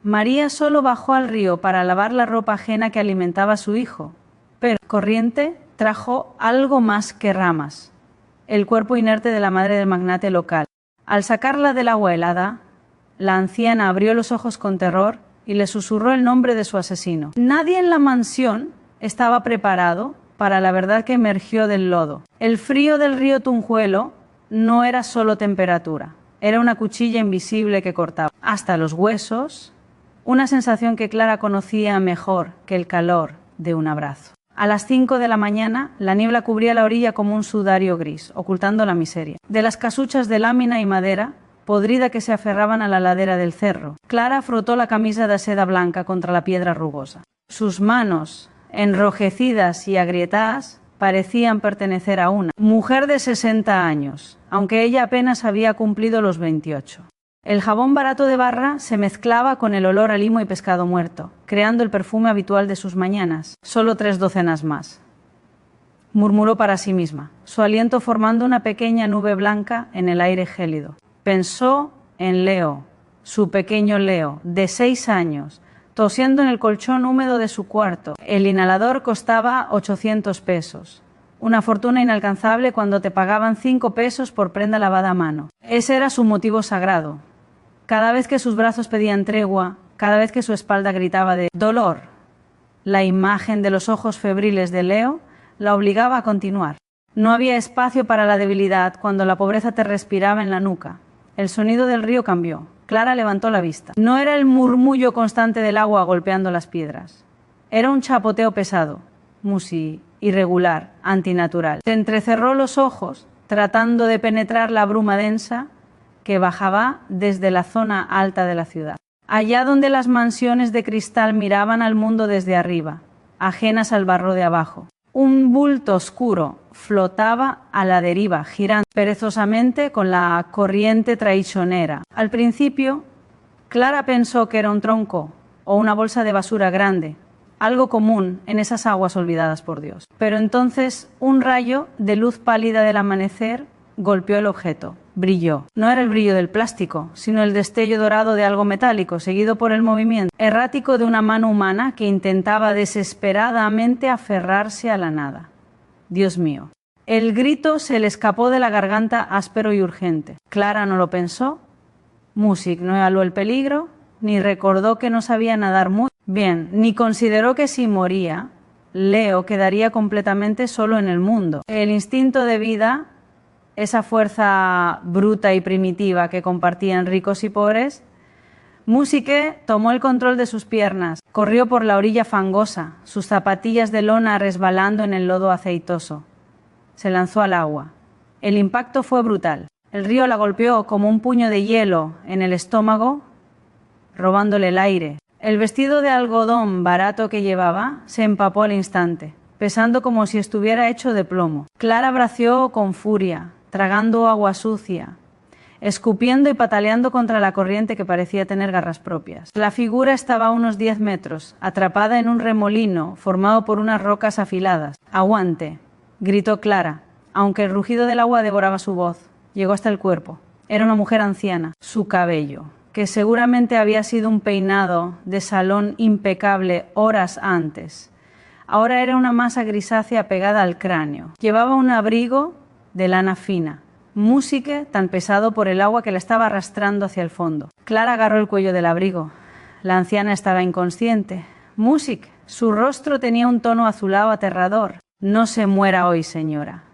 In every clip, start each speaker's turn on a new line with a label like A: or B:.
A: María solo bajó al río para lavar la ropa ajena que alimentaba a su hijo, pero la corriente trajo algo más que ramas, el cuerpo inerte de la madre del magnate local. Al sacarla del agua helada, la anciana abrió los ojos con terror y le susurró el nombre de su asesino. Nadie en la mansión estaba preparado para la verdad que emergió del lodo. El frío del río Tunjuelo no era solo temperatura, era una cuchilla invisible que cortaba hasta los huesos, una sensación que Clara conocía mejor que el calor de un abrazo. A las 5 de la mañana, la niebla cubría la orilla como un sudario gris, ocultando la miseria. De las casuchas de lámina y madera podrida que se aferraban a la ladera del cerro, Clara frotó la camisa de seda blanca contra la piedra rugosa. Sus manos, enrojecidas y agrietadas, parecían pertenecer a una mujer de 60 años, aunque ella apenas había cumplido los 28. El jabón barato de barra se mezclaba con el olor a limo y pescado muerto, creando el perfume habitual de sus mañanas. Solo 3 docenas más, murmuró para sí misma, su aliento formando una pequeña nube blanca en el aire gélido. Pensó en Leo, su pequeño Leo, de 6 años, tosiendo en el colchón húmedo de su cuarto. El inhalador costaba 800 pesos. Una fortuna inalcanzable cuando te pagaban 5 pesos por prenda lavada a mano. Ese era su motivo sagrado. Cada vez que sus brazos pedían tregua, cada vez que su espalda gritaba de dolor, la imagen de los ojos febriles de Leo la obligaba a continuar. No había espacio para la debilidad cuando la pobreza te respiraba en la nuca. El sonido del río cambió. Clara levantó la vista. No era el murmullo constante del agua golpeando las piedras. Era un chapoteo pesado, irregular, antinatural. Se entrecerró los ojos, tratando de penetrar la bruma densa que bajaba desde la zona alta de la ciudad. Allá donde las mansiones de cristal miraban al mundo desde arriba, ajenas al barro de abajo. Un bulto oscuro flotaba a la deriva, girando perezosamente con la corriente traicionera. Al principio, Clara pensó que era un tronco o una bolsa de basura grande, algo común en esas aguas olvidadas por Dios. Pero entonces un rayo de luz pálida del amanecer golpeó el objeto. Brilló. No era el brillo del plástico, sino el destello dorado de algo metálico, seguido por el movimiento errático de una mano humana que intentaba desesperadamente aferrarse a la nada. Dios mío. El grito se le escapó de la garganta áspero y urgente. Clara no lo pensó. Music no evaluó el peligro, ni recordó que no sabía nadar muy bien, ni consideró que si moría, Leo quedaría completamente solo en el mundo. El instinto de vida, esa fuerza bruta y primitiva que compartían ricos y pobres, Musique tomó el control de sus piernas, corrió por la orilla fangosa, sus zapatillas de lona resbalando en el lodo aceitoso. Se lanzó al agua. El impacto fue brutal. El río la golpeó como un puño de hielo en el estómago, robándole el aire. El vestido de algodón barato que llevaba se empapó al instante, pesando como si estuviera hecho de plomo. Clara braceó con furia, tragando agua sucia, escupiendo y pataleando contra la corriente que parecía tener garras propias. La figura estaba a unos 10 metros, atrapada en un remolino formado por unas rocas afiladas. «Aguante», gritó Clara, aunque el rugido del agua devoraba su voz. Llegó hasta el cuerpo. Era una mujer anciana. Su cabello, que seguramente había sido un peinado de salón impecable horas antes, ahora era una masa grisácea pegada al cráneo. Llevaba un abrigo de lana fina, Musique tan pesado por el agua que la estaba arrastrando hacia el fondo. Clara agarró el cuello del abrigo. La anciana estaba inconsciente. Musique, su rostro tenía un tono azulado aterrador. «No se muera hoy, señora».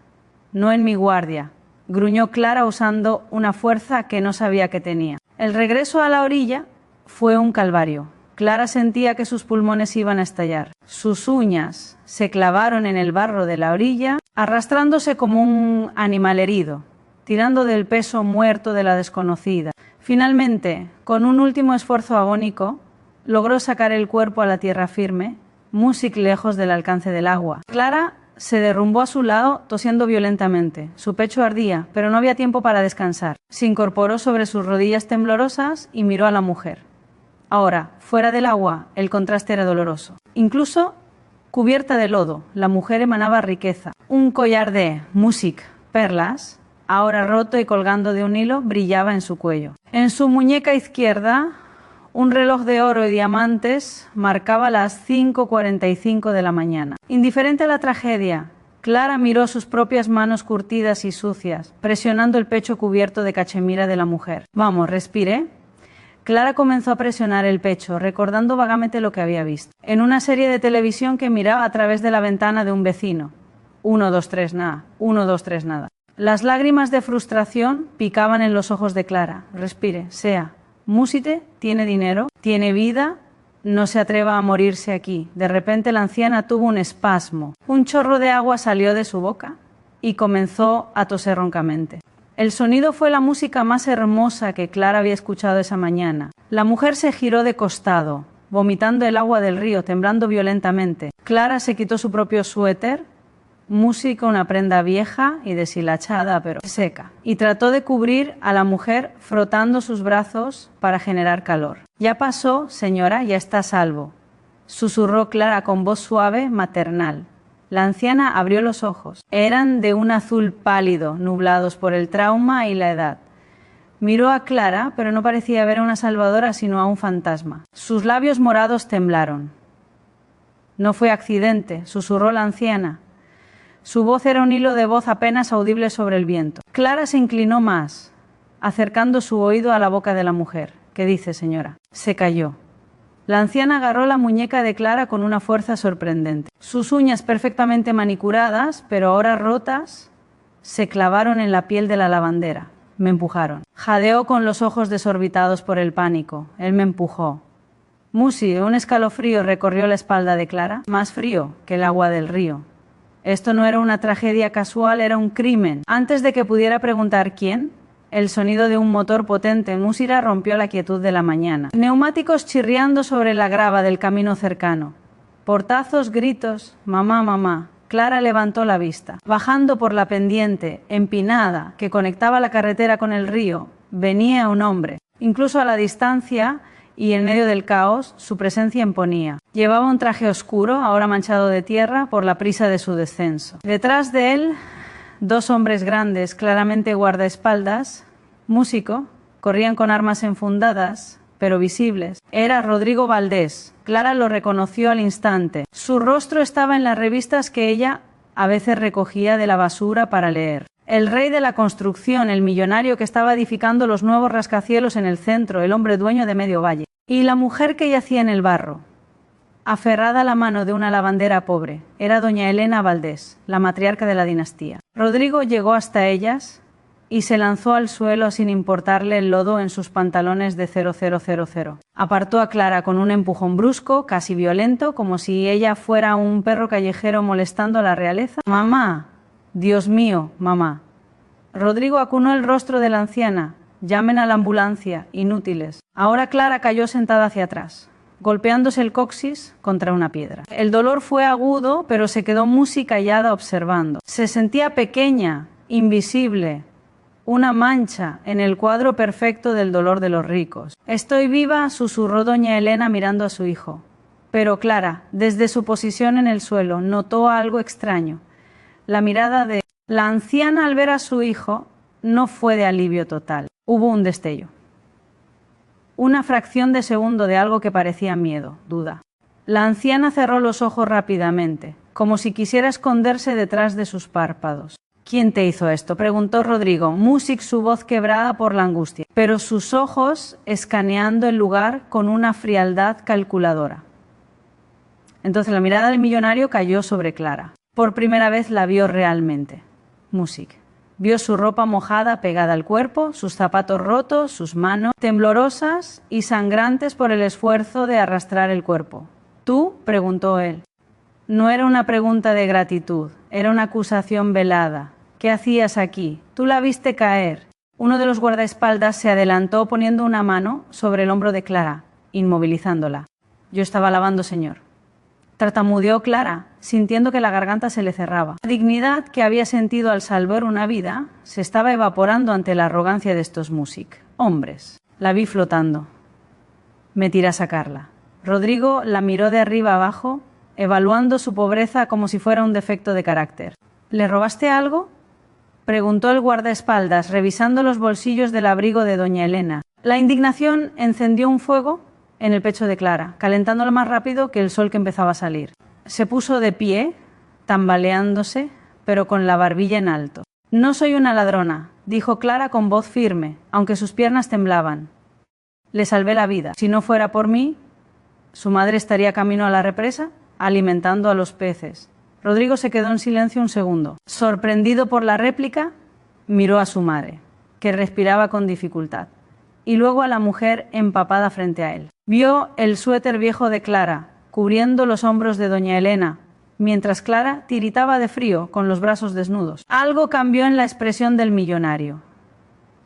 A: «No en mi guardia», gruñó Clara usando una fuerza que no sabía que tenía. El regreso a la orilla fue un calvario. Clara sentía que sus pulmones iban a estallar. Sus uñas se clavaron en el barro de la orilla, arrastrándose como un animal herido, tirando del peso muerto de la desconocida. Finalmente, con un último esfuerzo agónico, logró sacar el cuerpo a la tierra firme, Musique lejos del alcance del agua. Clara se derrumbó a su lado, tosiendo violentamente. Su pecho ardía, pero no había tiempo para descansar. Se incorporó sobre sus rodillas temblorosas y miró a la mujer. Ahora, fuera del agua, el contraste era doloroso. Incluso cubierta de lodo, la mujer emanaba riqueza. Un collar de Musique, perlas, ahora roto y colgando de un hilo, brillaba en su cuello. En su muñeca izquierda, Un reloj de oro y diamantes marcaba las 5:45 de la mañana. Indiferente a la tragedia, Clara miró sus propias manos curtidas y sucias, presionando el pecho cubierto de cachemira de la mujer. «Vamos, respire». Clara comenzó a presionar el pecho, recordando vagamente lo que había visto en una serie de televisión que miraba a través de la ventana de un vecino. 1, 2, 3, nada. 1, 2, 3, nada. Las lágrimas de frustración picaban en los ojos de Clara. Respire, sea. Músite, tiene dinero, tiene vida, no se atreva a morirse aquí. De repente la anciana tuvo un espasmo. Un chorro de agua salió de su boca y comenzó a toser roncamente. El sonido fue la música más hermosa que Clara había escuchado esa mañana. La mujer se giró de costado, vomitando el agua del río, temblando violentamente. Clara se quitó su propio suéter, música, una prenda vieja y deshilachada, pero seca, y trató de cubrir a la mujer frotando sus brazos para generar calor. «Ya pasó, señora, ya está a salvo», susurró Clara con voz suave, maternal. La anciana abrió los ojos. Eran de un azul pálido, nublados por el trauma y la edad. Miró a Clara, pero no parecía ver a una salvadora, sino a un fantasma. Sus labios morados temblaron. «No fue accidente», susurró la anciana. Su voz era un hilo de voz apenas audible sobre el viento. Clara se inclinó más, acercando su oído a la boca de la mujer. «¿Qué dice, señora?» Se calló. La anciana agarró la muñeca de Clara con una fuerza sorprendente. Sus uñas perfectamente manicuradas, pero ahora rotas, se clavaron en la piel de la lavandera. Me empujaron. Jadeó con los ojos desorbitados por el pánico. Él me empujó. Musi, un escalofrío recorrió la espalda de Clara, más frío que el agua del río. Esto no era una tragedia casual, era un crimen. Antes de que pudiera preguntar quién, el sonido de un motor potente en Músira rompió la quietud de la mañana. Neumáticos chirriando sobre la grava del camino cercano. Portazos, gritos. «Mamá, mamá». Clara levantó la vista. Bajando por la pendiente, empinada, que conectaba la carretera con el río, venía un hombre. Incluso a la distancia y en medio del caos, su presencia imponía. Llevaba un traje oscuro, ahora manchado de tierra por la prisa de su descenso. Detrás de él, dos hombres grandes, claramente guardaespaldas, músico, corrían con armas enfundadas, pero visibles. Era Rodrigo Valdés. Clara lo reconoció al instante. Su rostro estaba en las revistas que ella a veces recogía de la basura para leer. El rey de la construcción, el millonario que estaba edificando los nuevos rascacielos en el centro, el hombre dueño de medio valle. Y la mujer que yacía en el barro, aferrada a la mano de una lavandera pobre, era doña Elena Valdés, la matriarca de la dinastía. Rodrigo llegó hasta ellas y se lanzó al suelo sin importarle el lodo en sus pantalones de 0000. Apartó a Clara con un empujón brusco, casi violento, como si ella fuera un perro callejero molestando a la realeza. «Mamá, Dios mío, mamá». Rodrigo acunó el rostro de la anciana. «Llamen a la ambulancia, inútiles». Ahora Clara cayó sentada hacia atrás, golpeándose el coxis contra una piedra. El dolor fue agudo, pero se quedó muy callada observando. Se sentía pequeña, invisible, una mancha en el cuadro perfecto del dolor de los ricos. «Estoy viva», susurró doña Elena mirando a su hijo. Pero Clara, desde su posición en el suelo, notó algo extraño. La mirada de la anciana al ver a su hijo no fue de alivio total. Hubo un destello. Una fracción de segundo de algo que parecía miedo, duda. La anciana cerró los ojos rápidamente, como si quisiera esconderse detrás de sus párpados. «¿Quién te hizo esto?», preguntó Rodrigo, su voz quebrada por la angustia, pero sus ojos escaneando el lugar con una frialdad calculadora. Entonces la mirada del millonario cayó sobre Clara. Por primera vez la vio realmente. Music. Vio su ropa mojada pegada al cuerpo, sus zapatos rotos, sus manos temblorosas y sangrantes por el esfuerzo de arrastrar el cuerpo. «¿Tú?», preguntó él. No era una pregunta de gratitud, era una acusación velada. «¿Qué hacías aquí? Tú la viste caer». Uno de los guardaespaldas se adelantó poniendo una mano sobre el hombro de Clara, inmovilizándola. «Yo estaba lavando, señor». Tartamudeó Clara, sintiendo que la garganta se le cerraba. La dignidad que había sentido al salvar una vida se estaba evaporando ante la arrogancia de estos músicos. Hombres. La vi flotando. Me tiré a sacarla. Rodrigo la miró de arriba abajo, evaluando su pobreza como si fuera un defecto de carácter. «¿Le robaste algo?», preguntó el guardaespaldas, revisando los bolsillos del abrigo de doña Elena. La indignación encendió un fuego en el pecho de Clara, calentándola más rápido que el sol que empezaba a salir. Se puso de pie, tambaleándose, pero con la barbilla en alto. «No soy una ladrona», dijo Clara con voz firme, aunque sus piernas temblaban. «Le salvé la vida. Si no fuera por mí, su madre estaría camino a la represa, alimentando a los peces». Rodrigo se quedó en silencio un segundo. Sorprendido por la réplica, miró a su madre, que respiraba con dificultad, y luego a la mujer empapada frente a él. Vio el suéter viejo de Clara, cubriendo los hombros de doña Elena, mientras Clara tiritaba de frío con los brazos desnudos. Algo cambió en la expresión del millonario.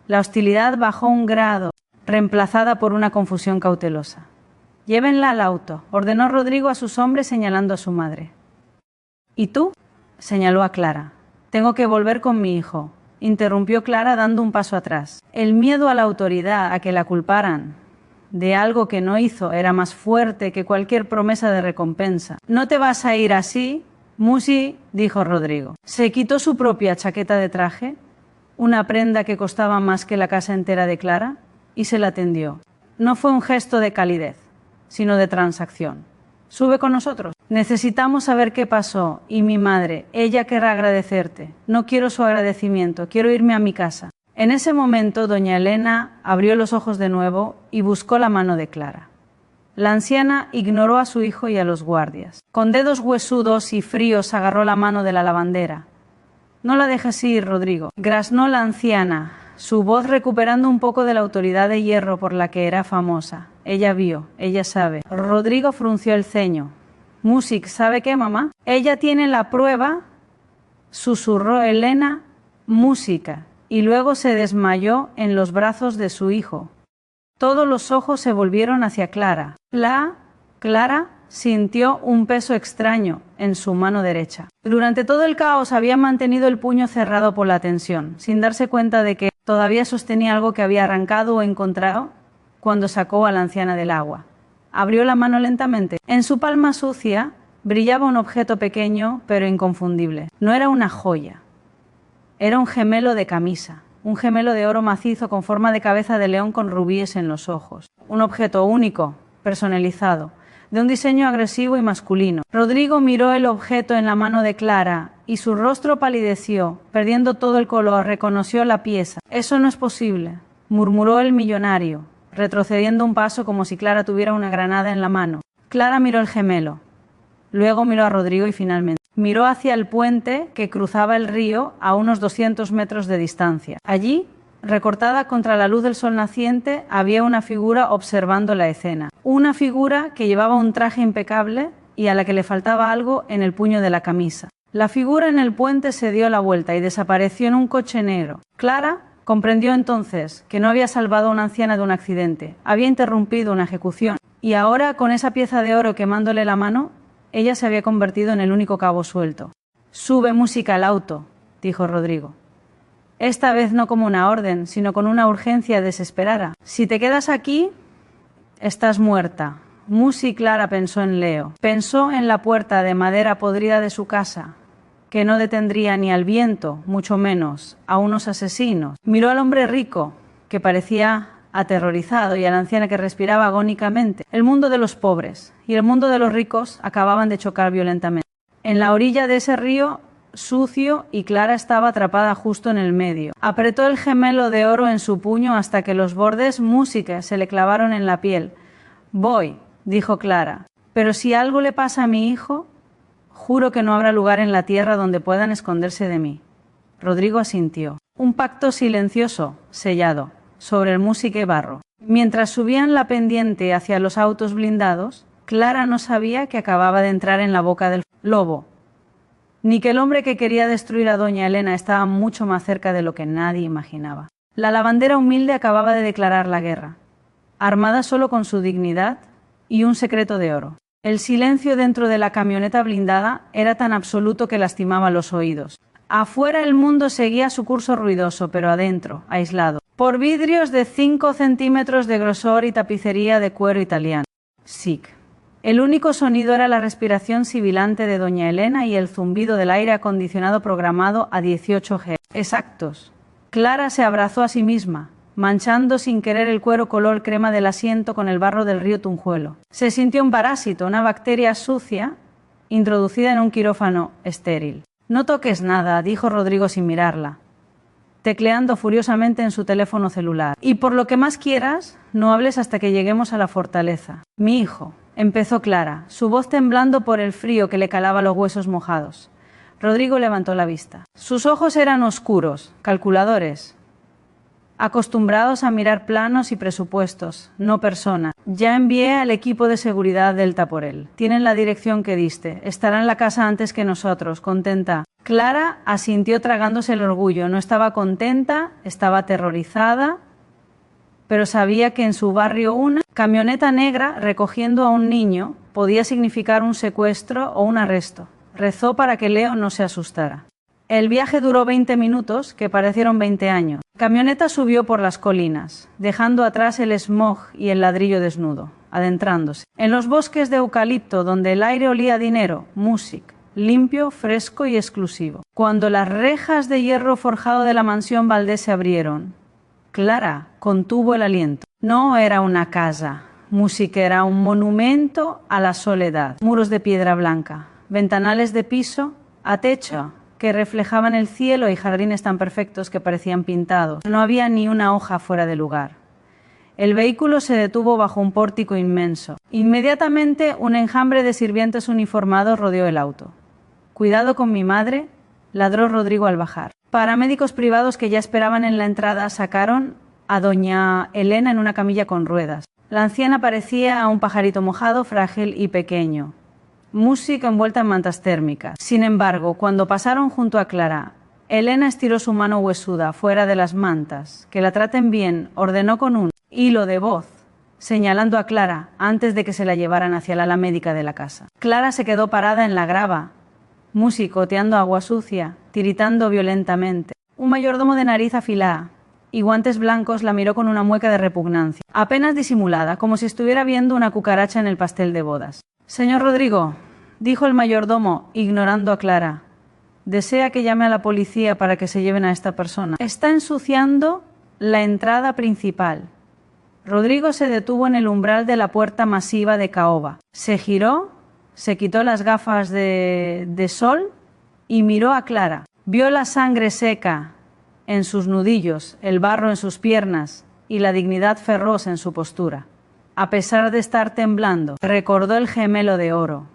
A: La hostilidad bajó un grado, reemplazada por una confusión cautelosa. «Llévenla al auto», ordenó Rodrigo a sus hombres señalando a su madre. «¿Y tú?», señaló a Clara. «Tengo que volver con mi hijo», interrumpió Clara dando un paso atrás. El miedo a la autoridad, a que la culparan de algo que no hizo, era más fuerte que cualquier promesa de recompensa. «¿No te vas a ir así, Musi?», dijo Rodrigo. Se quitó su propia chaqueta de traje, una prenda que costaba más que la casa entera de Clara, y se la tendió. No fue un gesto de calidez, sino de transacción. «Sube con nosotros. Necesitamos saber qué pasó, y mi madre, ella querrá agradecerte. No quiero su agradecimiento, quiero irme a mi casa». En ese momento, doña Elena abrió los ojos de nuevo y buscó la mano de Clara. La anciana ignoró a su hijo y a los guardias. Con dedos huesudos y fríos agarró la mano de la lavandera. «No la dejes ir, Rodrigo», graznó la anciana, su voz recuperando un poco de la autoridad de hierro por la que era famosa. «Ella vio, ella sabe». Rodrigo frunció el ceño. «Music, ¿sabe qué, mamá?». «Ella tiene la prueba», susurró Elena, «música», y luego se desmayó en los brazos de su hijo. Todos los ojos se volvieron hacia Clara. Clara sintió un peso extraño en su mano derecha. Durante todo el caos había mantenido el puño cerrado por la tensión, sin darse cuenta de que todavía sostenía algo que había arrancado o encontrado cuando sacó a la anciana del agua. Abrió la mano lentamente. En su palma sucia brillaba un objeto pequeño pero inconfundible. No era una joya. Era un gemelo de camisa, un gemelo de oro macizo con forma de cabeza de león con rubíes en los ojos. Un objeto único, personalizado, de un diseño agresivo y masculino. Rodrigo miró el objeto en la mano de Clara y su rostro palideció, perdiendo todo el color. Reconoció la pieza. «Eso no es posible», murmuró el millonario, retrocediendo un paso como si Clara tuviera una granada en la mano. Clara miró el gemelo, luego miró a Rodrigo y finalmente miró hacia el puente que cruzaba el río a unos 200 metros de distancia. Allí, recortada contra la luz del sol naciente, había una figura observando la escena. Una figura que llevaba un traje impecable y a la que le faltaba algo en el puño de la camisa. La figura en el puente se dio la vuelta y desapareció en un coche negro. Clara comprendió entonces que no había salvado a una anciana de un accidente, había interrumpido una ejecución, y ahora, con esa pieza de oro quemándole la mano, ella se había convertido en el único cabo suelto. «Sube, música, al auto», dijo Rodrigo. Esta vez no como una orden, sino con una urgencia desesperada. «Si te quedas aquí, estás muerta». Musi Clara pensó en Leo. Pensó en la puerta de madera podrida de su casa, que no detendría ni al viento, mucho menos a unos asesinos. Miró al hombre rico, que parecía aterrorizado, y a la anciana que respiraba agónicamente. El mundo de los pobres y el mundo de los ricos acababan de chocar violentamente. En la orilla de ese río sucio, y Clara estaba atrapada justo en el medio. Apretó el gemelo de oro en su puño hasta que los bordes música se le clavaron en la piel. «Voy», dijo Clara, «pero si algo le pasa a mi hijo, juro que no habrá lugar en la tierra donde puedan esconderse de mí». Rodrigo asintió. Un pacto silencioso, sellado, sobre el música y barro. Mientras subían la pendiente hacia los autos blindados, Clara no sabía que acababa de entrar en la boca del lobo, ni que el hombre que quería destruir a doña Elena estaba mucho más cerca de lo que nadie imaginaba. La lavandera humilde acababa de declarar la guerra, armada solo con su dignidad y un secreto de oro. El silencio dentro de la camioneta blindada era tan absoluto que lastimaba los oídos. Afuera el mundo seguía su curso ruidoso, pero adentro, aislado, por vidrios de 5 centímetros de grosor y tapicería de cuero italiano. Sic. El único sonido era la respiración sibilante de doña Elena y el zumbido del aire acondicionado programado a 18 G exactos. Clara se abrazó a sí misma, manchando sin querer el cuero color crema del asiento con el barro del río Tunjuelo. Se sintió un parásito, una bacteria sucia, introducida en un quirófano estéril. «No toques nada», dijo Rodrigo sin mirarla, tecleando furiosamente en su teléfono celular. «Y por lo que más quieras, no hables hasta que lleguemos a la fortaleza». «Mi hijo», empezó Clara, su voz temblando por el frío que le calaba los huesos mojados. Rodrigo levantó la vista. Sus ojos eran oscuros, calculadores, acostumbrados a mirar planos y presupuestos, no personas. «Ya envié al equipo de seguridad Delta por él. Tienen la dirección que diste. Estará en la casa antes que nosotros. Contenta». Clara asintió tragándose el orgullo. No estaba contenta, estaba aterrorizada, pero sabía que en su barrio una camioneta negra recogiendo a un niño podía significar un secuestro o un arresto. Rezó para que Leo no se asustara. El viaje duró 20 minutos, que parecieron 20 años. La camioneta subió por las colinas, dejando atrás el smog y el ladrillo desnudo, adentrándose en los bosques de eucalipto donde el aire olía a dinero, música, limpio, fresco y exclusivo. Cuando las rejas de hierro forjado de la mansión Valdés se abrieron, Clara contuvo el aliento. No era una casa, música era un monumento a la soledad. Muros de piedra blanca, ventanales de piso a techo que reflejaban el cielo y jardines tan perfectos que parecían pintados. No había ni una hoja fuera de lugar. El vehículo se detuvo bajo un pórtico inmenso. Inmediatamente un enjambre de sirvientes uniformados rodeó el auto. «Cuidado con mi madre», ladró Rodrigo al bajar. Paramédicos privados que ya esperaban en la entrada sacaron a doña Elena en una camilla con ruedas. La anciana parecía un pajarito mojado, frágil y pequeño. Música envuelta en mantas térmicas. Sin embargo, cuando pasaron junto a Clara, Elena estiró su mano huesuda fuera de las mantas. «Que la traten bien», ordenó con un hilo de voz, señalando a Clara antes de que se la llevaran hacia la ala médica de la casa. Clara se quedó parada en la grava, musicoteando agua sucia, tiritando violentamente. Un mayordomo de nariz afilada y guantes blancos la miró con una mueca de repugnancia, apenas disimulada, como si estuviera viendo una cucaracha en el pastel de bodas. «Señor Rodrigo», dijo el mayordomo, ignorando a Clara, «desea que llame a la policía para que se lleven a esta persona. Está ensuciando la entrada principal». Rodrigo se detuvo en el umbral de la puerta masiva de caoba. Se giró, se quitó las gafas de sol y miró a Clara. Vio la sangre seca en sus nudillos, el barro en sus piernas y la dignidad feroz en su postura. A pesar de estar temblando, recordó el gemelo de oro.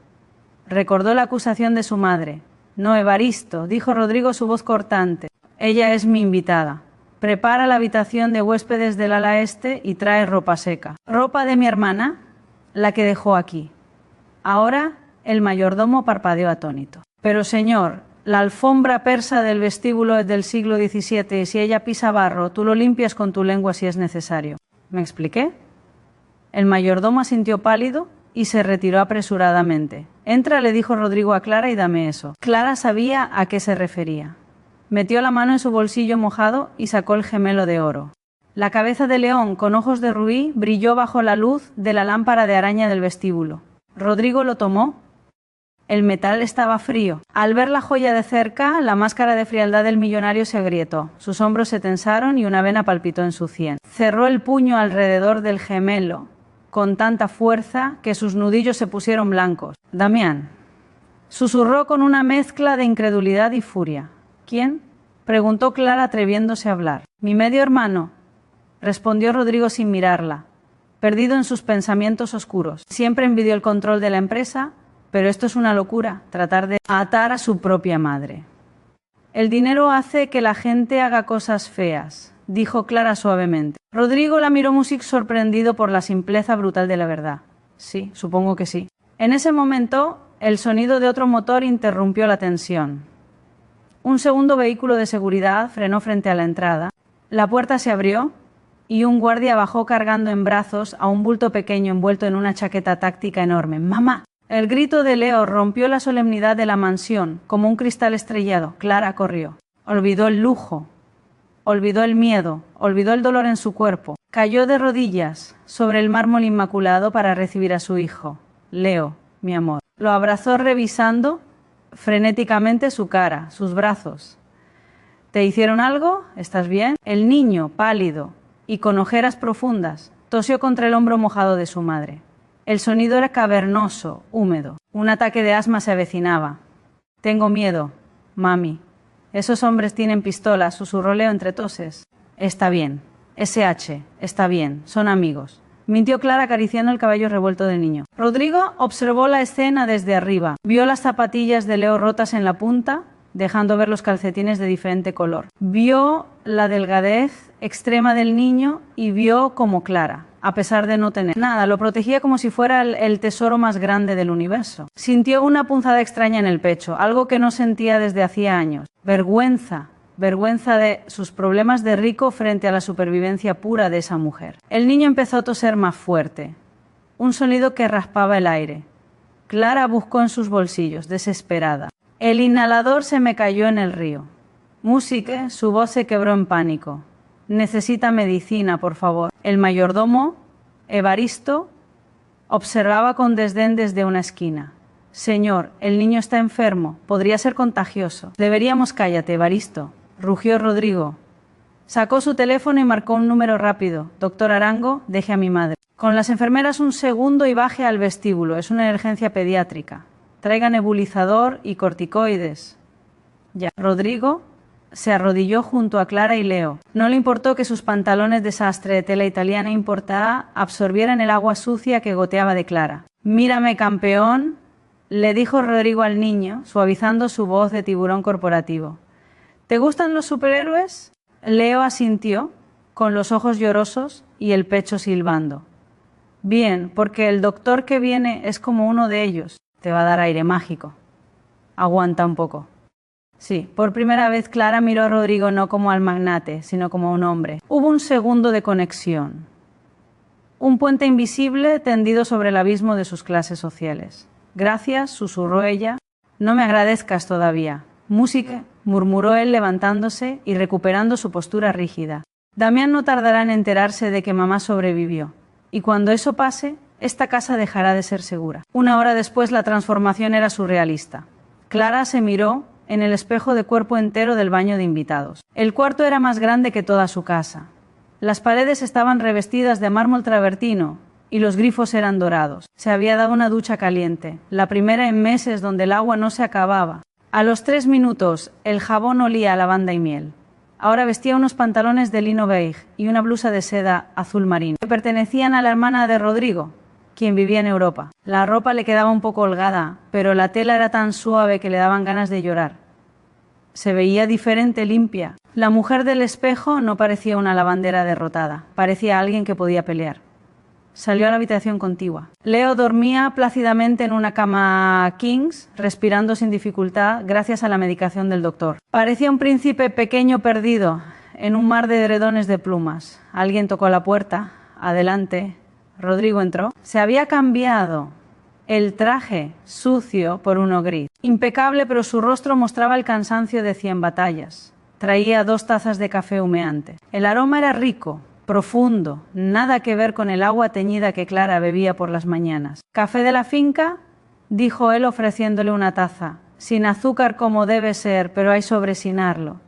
A: Recordó la acusación de su madre. «No, Evaristo», dijo Rodrigo, su voz cortante. «Ella es mi invitada. Prepara la habitación de huéspedes del ala este y trae ropa seca». «¿Ropa de mi hermana?» «La que dejó aquí». Ahora el mayordomo parpadeó atónito. «Pero señor, la alfombra persa del vestíbulo es del siglo XVII y si ella pisa barro, tú lo limpias con tu lengua si es necesario». ¿Me expliqué? El mayordomo asintió pálido y se retiró apresuradamente. «Entra», le dijo Rodrigo a Clara, «y dame eso». Clara sabía a qué se refería. Metió la mano en su bolsillo mojado y sacó el gemelo de oro. La cabeza de león con ojos de rubí brilló bajo la luz de la lámpara de araña del vestíbulo. Rodrigo lo tomó. El metal estaba frío. Al ver la joya de cerca, la máscara de frialdad del millonario se agrietó. Sus hombros se tensaron y una vena palpitó en su sien. Cerró el puño alrededor del gemelo con tanta fuerza que sus nudillos se pusieron blancos. «Damián», susurró con una mezcla de incredulidad y furia. «¿Quién?», preguntó Clara atreviéndose a hablar. «Mi medio hermano», respondió Rodrigo sin mirarla, perdido en sus pensamientos oscuros. Siempre envidió el control de la empresa, pero esto es una locura, tratar de atar a su propia madre. «El dinero hace que la gente haga cosas feas», dijo Clara suavemente. Rodrigo la miró muy sorprendido por la simpleza brutal de la verdad. «Sí, supongo que sí». En ese momento, el sonido de otro motor interrumpió la tensión. Un segundo vehículo de seguridad frenó frente a la entrada. La puerta se abrió y un guardia bajó cargando en brazos a un bulto pequeño envuelto en una chaqueta táctica enorme. «¡Mamá!». El grito de Leo rompió la solemnidad de la mansión como un cristal estrellado. Clara corrió. Olvidó el lujo, olvidó el miedo, olvidó el dolor en su cuerpo. Cayó de rodillas sobre el mármol inmaculado para recibir a su hijo. «Leo, mi amor». Lo abrazó revisando frenéticamente su cara, sus brazos. «¿Te hicieron algo? ¿Estás bien?». El niño, pálido, y con ojeras profundas, tosió contra el hombro mojado de su madre. El sonido era cavernoso, húmedo. Un ataque de asma se avecinaba. Tengo miedo, mami. Esos hombres tienen pistolas, susurró Leo entre toses. Está bien. SH, está bien, son amigos. Mintió Clara acariciando el cabello revuelto del niño. Rodrigo observó la escena desde arriba. Vio las zapatillas de Leo rotas en la punta, dejando ver los calcetines de diferente color. Vio la delgadez extrema del niño y vio como Clara, a pesar de no tener nada, lo protegía como si fuera el tesoro más grande del universo. Sintió una punzada extraña en el pecho, algo que no sentía desde hacía años. Vergüenza de sus problemas de rico frente a la supervivencia pura de esa mujer. El niño empezó a toser más fuerte, un sonido que raspaba el aire. Clara buscó en sus bolsillos, desesperada. El inhalador se me cayó en el río. Música, su voz se quebró en pánico. Necesita medicina, por favor. El mayordomo, Evaristo, observaba con desdén desde una esquina. Señor, el niño está enfermo, podría ser contagioso. Deberíamos cállate, Evaristo, rugió Rodrigo. Sacó su teléfono y marcó un número rápido. Doctor Arango, deje a mi madre. Con las enfermeras un segundo y baje al vestíbulo. Es una emergencia pediátrica. Traiga nebulizador y corticoides. Ya. Rodrigo se arrodilló junto a Clara y Leo. No le importó que sus pantalones de sastre de tela italiana importada absorbieran el agua sucia que goteaba de Clara. Mírame, campeón, le dijo Rodrigo al niño, suavizando su voz de tiburón corporativo. ¿Te gustan los superhéroes? Leo asintió, con los ojos llorosos y el pecho silbando. Bien, porque el doctor que viene es como uno de ellos. Te va a dar aire mágico. Aguanta un poco. Sí, por primera vez Clara miró a Rodrigo no como al magnate, sino como a un hombre. Hubo un segundo de conexión. Un puente invisible tendido sobre el abismo de sus clases sociales. Gracias, susurró ella. No me agradezcas todavía. Música, murmuró él levantándose y recuperando su postura rígida. Damián no tardará en enterarse de que mamá sobrevivió. Y cuando eso pase, esta casa dejará de ser segura. Una hora después la transformación era surrealista. Clara se miró en el espejo de cuerpo entero del baño de invitados. El cuarto era más grande que toda su casa. Las paredes estaban revestidas de mármol travertino y los grifos eran dorados. Se había dado una ducha caliente, la primera en meses donde el agua no se acababa. A los 3 minutos el jabón olía a lavanda y miel. Ahora vestía unos pantalones de lino beige y una blusa de seda azul marino, que pertenecían a la hermana de Rodrigo, quien vivía en Europa. La ropa le quedaba un poco holgada, pero la tela era tan suave que le daban ganas de llorar. Se veía diferente, limpia. La mujer del espejo no parecía una lavandera derrotada, parecía alguien que podía pelear. Salió a la habitación contigua. Leo dormía plácidamente en una cama Kings, respirando sin dificultad gracias a la medicación del doctor. Parecía un príncipe pequeño perdido en un mar de edredones de plumas. Alguien tocó la puerta. Adelante. Rodrigo entró. Se había cambiado el traje sucio por uno gris. Impecable, pero su rostro mostraba el cansancio de 100 batallas. Traía 2 tazas de café humeante. El aroma era rico, profundo, nada que ver con el agua teñida que Clara bebía por las mañanas. ¿Café de la finca?, dijo él ofreciéndole una taza. Sin azúcar como debe ser, pero hay sobresinarlo.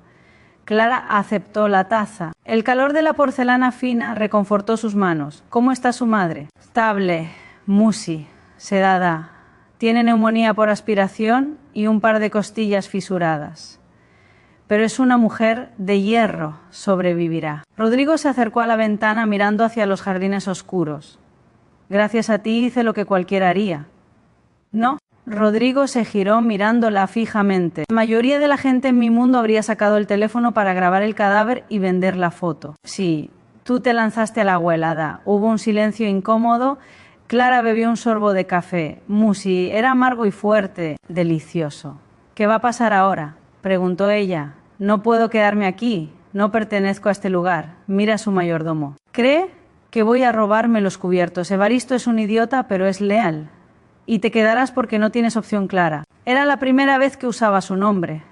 A: Clara aceptó la taza. El calor de la porcelana fina reconfortó sus manos. ¿Cómo está su madre? Estable, musi, sedada. Tiene neumonía por aspiración y un par de costillas fisuradas. Pero es una mujer de hierro, sobrevivirá. Rodrigo se acercó a la ventana mirando hacia los jardines oscuros. Gracias a ti hice lo que cualquiera haría. No. Rodrigo se giró mirándola fijamente. La mayoría de la gente en mi mundo habría sacado el teléfono para grabar el cadáver y vender la foto. Sí, tú te lanzaste a la abuelada. Hubo un silencio incómodo. Clara bebió un sorbo de café. Musi, era amargo y fuerte. Delicioso. ¿Qué va a pasar ahora?, preguntó ella. No puedo quedarme aquí. No pertenezco a este lugar. Mira a su mayordomo. ¿Cree que voy a robarme los cubiertos? Evaristo es un idiota, pero es leal. Y te quedarás porque no tienes opción clara. Era la primera vez que usaba su nombre.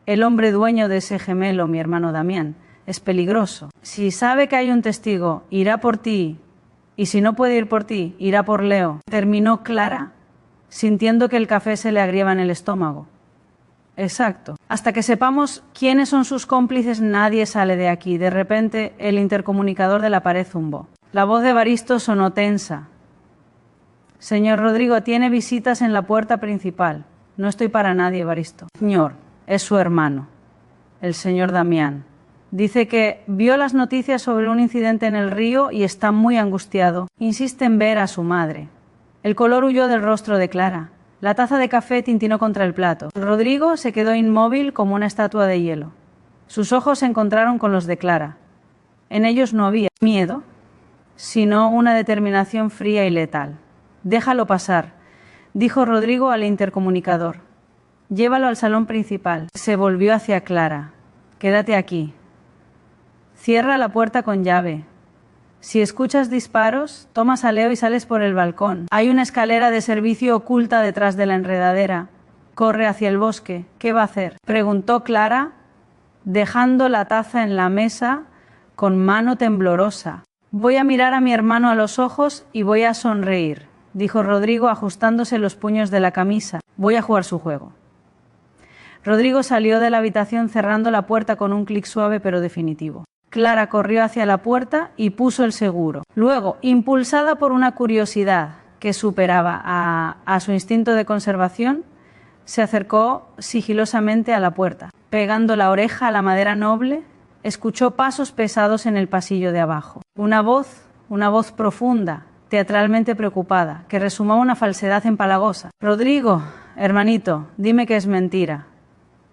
A: El hombre dueño de ese gemelo, mi hermano Damián. Es peligroso. Si sabe que hay un testigo, irá por ti. Y si no puede ir por ti, irá por Leo. Terminó Clara, sintiendo que el café se le agriaba en el estómago. Exacto. Hasta que sepamos quiénes son sus cómplices, nadie sale de aquí. De repente, el intercomunicador de la pared zumbó. La voz de Evaristo sonó tensa. Señor Rodrigo, tiene visitas en la puerta principal. No estoy para nadie, Evaristo. Señor, es su hermano, el señor Damián. Dice que vio las noticias sobre un incidente en el río y está muy angustiado. Insiste en ver a su madre. El color huyó del rostro de Clara. La taza de café tintinó contra el plato. Rodrigo se quedó inmóvil como una estatua de hielo. Sus ojos se encontraron con los de Clara. En ellos no había miedo, sino una determinación fría y letal. Déjalo pasar, dijo Rodrigo al intercomunicador. Llévalo al salón principal. Se volvió hacia Clara. Quédate aquí. Cierra la puerta con llave. Si escuchas disparos, tomas a Leo y sales por el balcón. Hay una escalera de servicio oculta detrás de la enredadera. Corre hacia el bosque. ¿Qué va a hacer?, preguntó Clara, dejando la taza en la mesa con mano temblorosa. Voy a mirar a mi hermano a los ojos y voy a sonreír, dijo Rodrigo ajustándose los puños de la camisa. Voy a jugar su juego. Rodrigo salió de la habitación cerrando la puerta con un clic suave pero definitivo. Clara corrió hacia la puerta y puso el seguro. Luego, impulsada por una curiosidad que superaba a su instinto de conservación, se acercó sigilosamente a la puerta. Pegando la oreja a la madera noble, escuchó pasos pesados en el pasillo de abajo. Una voz profunda, teatralmente preocupada, que resumaba una falsedad empalagosa. Rodrigo, hermanito, dime que es mentira.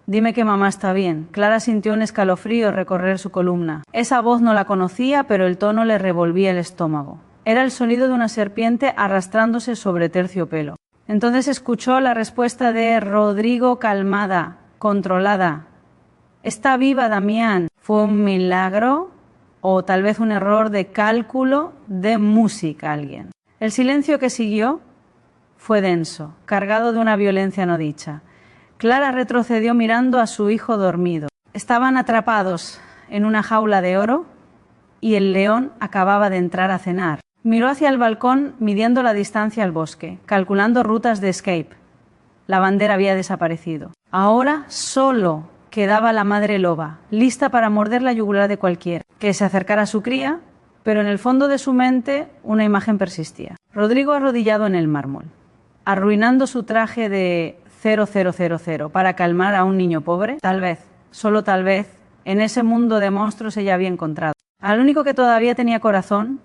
A: Dime que mamá está bien. Clara sintió un escalofrío recorrer su columna. Esa voz no la conocía, pero el tono le revolvía el estómago. Era el sonido de una serpiente arrastrándose sobre terciopelo. Entonces escuchó la respuesta de Rodrigo calmada, controlada. Está viva, Damián. ¿Fue un milagro o tal vez un error de cálculo de música alguien? El silencio que siguió fue denso, cargado de una violencia no dicha. Clara retrocedió mirando a su hijo dormido. Estaban atrapados en una jaula de oro y el león acababa de entrar a cenar. Miró hacia el balcón midiendo la distancia al bosque, calculando rutas de escape. La bandera había desaparecido. Ahora solo quedaba la madre loba, lista para morder la yugular de cualquiera que se acercara a su cría, pero en el fondo de su mente una imagen persistía. Rodrigo arrodillado en el mármol, arruinando su traje de 0000 para calmar a un niño pobre. Tal vez, solo tal vez, en ese mundo de monstruos ella había encontrado al único que todavía tenía corazón,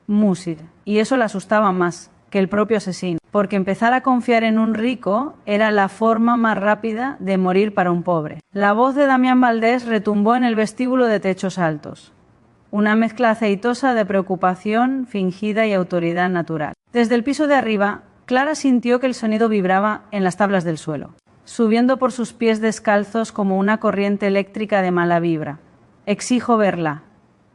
A: Musil, y eso le asustaba más que el propio asesino, porque empezar a confiar en un rico era la forma más rápida de morir para un pobre. La voz de Damián Valdés retumbó en el vestíbulo de techos altos, una mezcla aceitosa de preocupación fingida y autoridad natural. Desde el piso de arriba, Clara sintió que el sonido vibraba en las tablas del suelo, subiendo por sus pies descalzos como una corriente eléctrica de mala vibra. Exijo verla,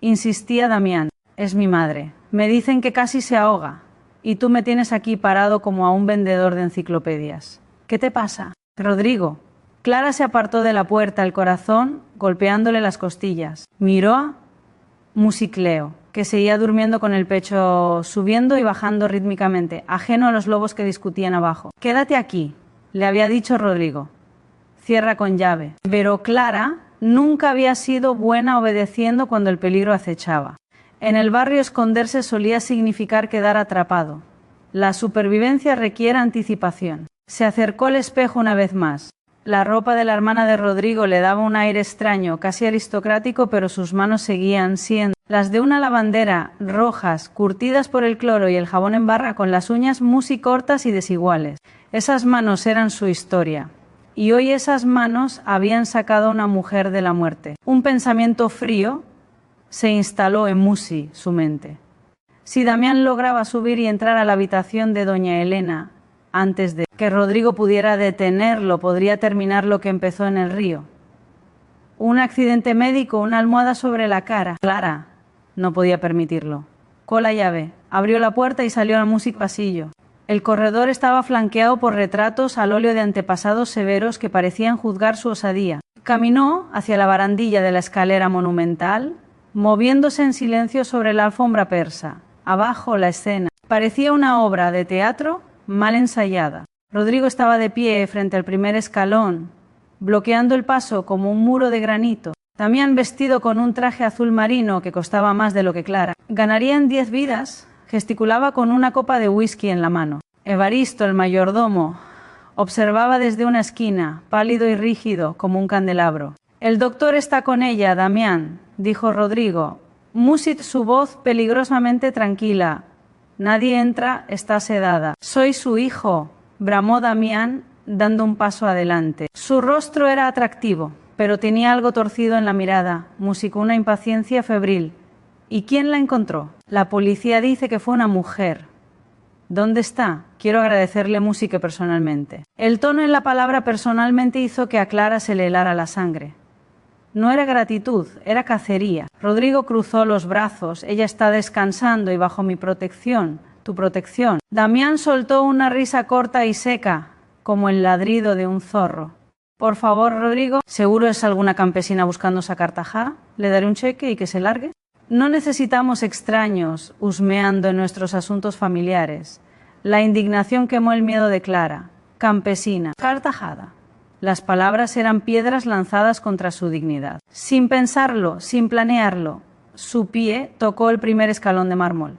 A: insistía Damián. Es mi madre. Me dicen que casi se ahoga, y tú me tienes aquí parado como a un vendedor de enciclopedias. ¿Qué te pasa, Rodrigo? Clara se apartó de la puerta, el corazón golpeándole las costillas. Miró a Musicleo, que seguía durmiendo con el pecho subiendo y bajando rítmicamente, ajeno a los lobos que discutían abajo. Quédate aquí, le había dicho Rodrigo. Cierra con llave. Pero Clara nunca había sido buena obedeciendo cuando el peligro acechaba. En el barrio esconderse solía significar quedar atrapado. La supervivencia requiere anticipación. Se acercó al espejo una vez más. La ropa de la hermana de Rodrigo le daba un aire extraño, casi aristocrático, pero sus manos seguían siendo las de una lavandera, rojas, curtidas por el cloro y el jabón en barra, con las uñas muy cortas y desiguales. Esas manos eran su historia. Y hoy esas manos habían sacado a una mujer de la muerte. Un pensamiento frío se instaló en Musi, su mente. Si Damián lograba subir y entrar a la habitación de doña Elena antes de que Rodrigo pudiera detenerlo, podría terminar lo que empezó en el río. Un accidente médico, una almohada sobre la cara. Clara no podía permitirlo. Con la llave, abrió la puerta y salió al Music pasillo. El corredor estaba flanqueado por retratos al óleo de antepasados severos que parecían juzgar su osadía. Caminó hacia la barandilla de la escalera monumental, moviéndose en silencio sobre la alfombra persa. Abajo la escena parecía una obra de teatro mal ensayada. Rodrigo estaba de pie frente al primer escalón, bloqueando el paso como un muro de granito. Damián, vestido con un traje azul marino que costaba más de lo que Clara ganarían 10 vidas, gesticulaba con una copa de whisky en la mano. Evaristo, el mayordomo, observaba desde una esquina, pálido y rígido como un candelabro. «El doctor está con ella, Damián», dijo Rodrigo. Musit, su voz peligrosamente tranquila. «Nadie entra, está sedada». «Soy su hijo», bramó Damián, dando un paso adelante. Su rostro era atractivo, pero tenía algo torcido en la mirada, musicó una impaciencia febril. «¿Y quién la encontró?» «La policía dice que fue una mujer». «¿Dónde está? Quiero agradecerle música personalmente». El tono en la palabra personalmente hizo que a Clara se le helara la sangre. No era gratitud, era cacería. Rodrigo cruzó los brazos. «Ella está descansando y bajo mi protección, tu protección». Damián soltó una risa corta y seca, como el ladrido de un zorro. «Por favor, Rodrigo, ¿seguro es alguna campesina buscando sacar tajada? Le daré un cheque y que se largue». No necesitamos extraños husmeando en nuestros asuntos familiares. La indignación quemó el miedo de Clara. Campesina, sacar tajada. Las palabras eran piedras lanzadas contra su dignidad. Sin pensarlo, sin planearlo, su pie tocó el primer escalón de mármol.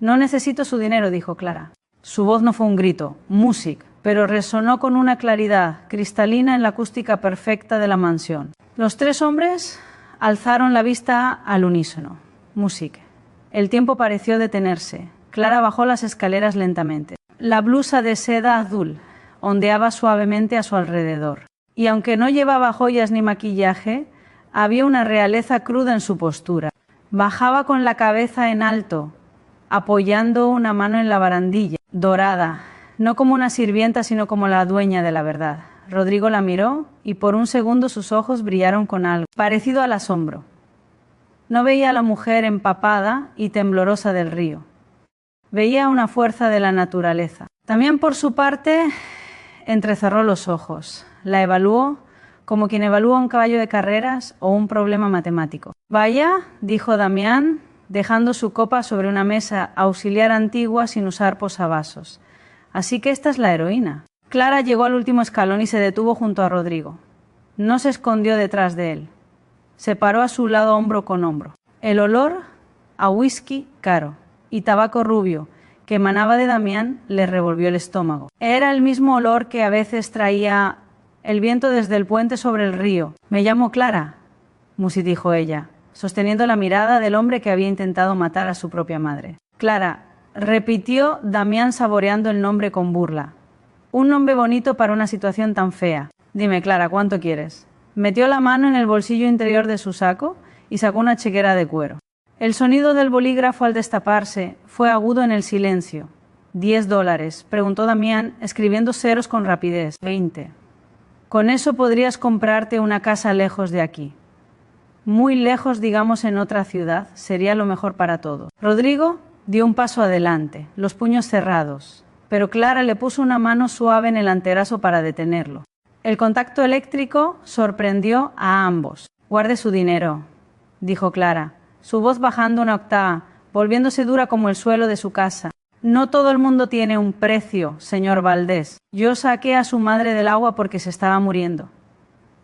A: «No necesito su dinero», dijo Clara. Su voz no fue un grito, music, pero resonó con una claridad cristalina en la acústica perfecta de la mansión. Los tres hombres alzaron la vista al unísono. Music. El tiempo pareció detenerse. Clara bajó las escaleras lentamente. La blusa de seda azul ondeaba suavemente a su alrededor. Y aunque no llevaba joyas ni maquillaje, había una realeza cruda en su postura. Bajaba con la cabeza en alto, apoyando una mano en la barandilla, dorada, no como una sirvienta, sino como la dueña de la verdad. Rodrigo la miró y por un segundo sus ojos brillaron con algo parecido al asombro. No veía a la mujer empapada y temblorosa del río. Veía una fuerza de la naturaleza. También por su parte entrecerró los ojos. La evaluó como quien evalúa un caballo de carreras o un problema matemático. «Vaya», dijo Damián, dejando su copa sobre una mesa auxiliar antigua sin usar posavasos. «Así que esta es la heroína». Clara llegó al último escalón y se detuvo junto a Rodrigo. No se escondió detrás de él. Se paró a su lado hombro con hombro. El olor a whisky caro y tabaco rubio que emanaba de Damián le revolvió el estómago. Era el mismo olor que a veces traía el viento desde el puente sobre el río. «Me llamo Clara», dijo ella, sosteniendo la mirada del hombre que había intentado matar a su propia madre. «Clara», repitió Damián saboreando el nombre con burla. «Un nombre bonito para una situación tan fea. Dime, Clara, ¿cuánto quieres?» Metió la mano en el bolsillo interior de su saco y sacó una chequera de cuero. El sonido del bolígrafo al destaparse fue agudo en el silencio. $10, preguntó Damián, escribiendo ceros con rapidez. 20. Con eso podrías comprarte una casa lejos de aquí. Muy lejos, digamos, en otra ciudad, sería lo mejor para todos. Rodrigo dio un paso adelante, los puños cerrados, pero Clara le puso una mano suave en el antebrazo para detenerlo. El contacto eléctrico sorprendió a ambos. «Guarde su dinero», dijo Clara, su voz bajando una octava, volviéndose dura como el suelo de su casa. «No todo el mundo tiene un precio, señor Valdés. Yo saqué a su madre del agua porque se estaba muriendo.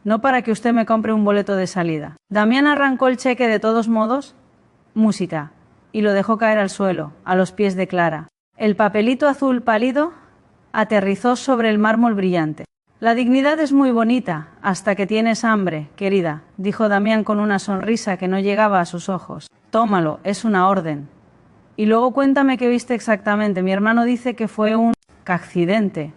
A: No para que usted me compre un boleto de salida». Damián arrancó el cheque de todos modos, música, y lo dejó caer al suelo, a los pies de Clara. El papelito azul pálido aterrizó sobre el mármol brillante. «La dignidad es muy bonita, hasta que tienes hambre, querida», dijo Damián con una sonrisa que no llegaba a sus ojos. «Tómalo, es una orden. Y luego cuéntame qué viste exactamente. Mi hermano dice que fue un accidente.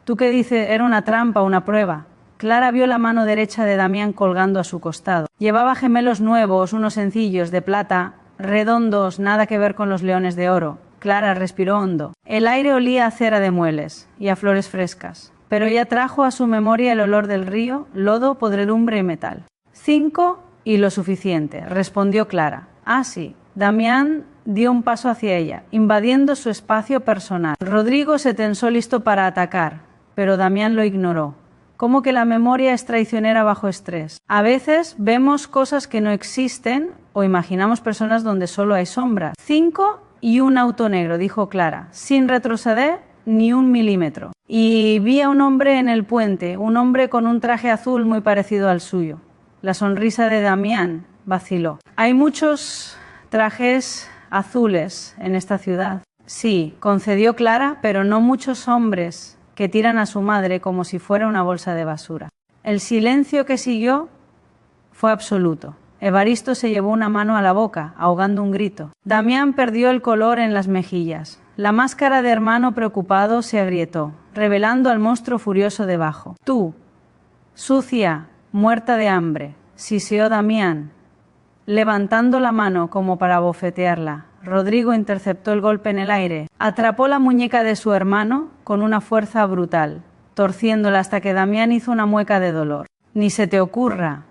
A: ¿Tú qué dices? ¿Era una trampa, una prueba?» Clara vio la mano derecha de Damián colgando a su costado. Llevaba gemelos nuevos, unos sencillos, de plata, redondos, nada que ver con los leones de oro. Clara respiró hondo. El aire olía a cera de mueles y a flores frescas, pero ella trajo a su memoria el olor del río, lodo, podredumbre y metal. 5 y lo suficiente, respondió Clara. «Ah, sí». Damián dio un paso hacia ella, invadiendo su espacio personal. Rodrigo se tensó listo para atacar, pero Damián lo ignoró. ¿Cómo que la memoria es traicionera bajo estrés? A veces vemos cosas que no existen o imaginamos personas donde solo hay sombras. 5 y un auto negro, dijo Clara, sin retroceder ni 1 milímetro. Y vi a un hombre en el puente, un hombre con un traje azul muy parecido al suyo. La sonrisa de Damián vaciló. Hay muchos trajes azules en esta ciudad. Sí, concedió Clara, pero no muchos hombres que tiran a su madre como si fuera una bolsa de basura. El silencio que siguió fue absoluto. Evaristo se llevó una mano a la boca, ahogando un grito. Damián perdió el color en las mejillas. La máscara de hermano preocupado se agrietó, revelando al monstruo furioso debajo. Tú, sucia, muerta de hambre, siseó Damián, levantando la mano como para bofetearla. Rodrigo interceptó el golpe en el aire. Atrapó la muñeca de su hermano con una fuerza brutal, torciéndola hasta que Damián hizo una mueca de dolor. Ni se te ocurra,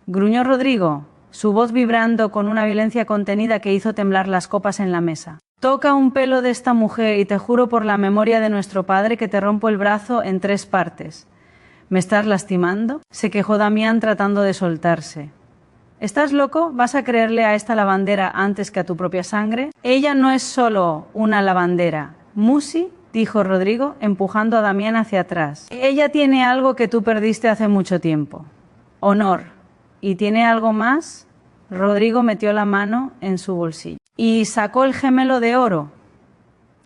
A: gruñó Rodrigo, su voz vibrando con una violencia contenida que hizo temblar las copas en la mesa. Toca un pelo de esta mujer y te juro por la memoria de nuestro padre que te rompo el brazo en 3 partes. ¿Me estás lastimando?, se quejó Damián tratando de soltarse. ¿Estás loco? ¿Vas a creerle a esta lavandera antes que a tu propia sangre? Ella no es solo una lavandera. Musi, dijo Rodrigo, empujando a Damián hacia atrás. Ella tiene algo que tú perdiste hace mucho tiempo. Honor. ¿Y tiene algo más? Rodrigo metió la mano en su bolsillo y sacó el gemelo de oro.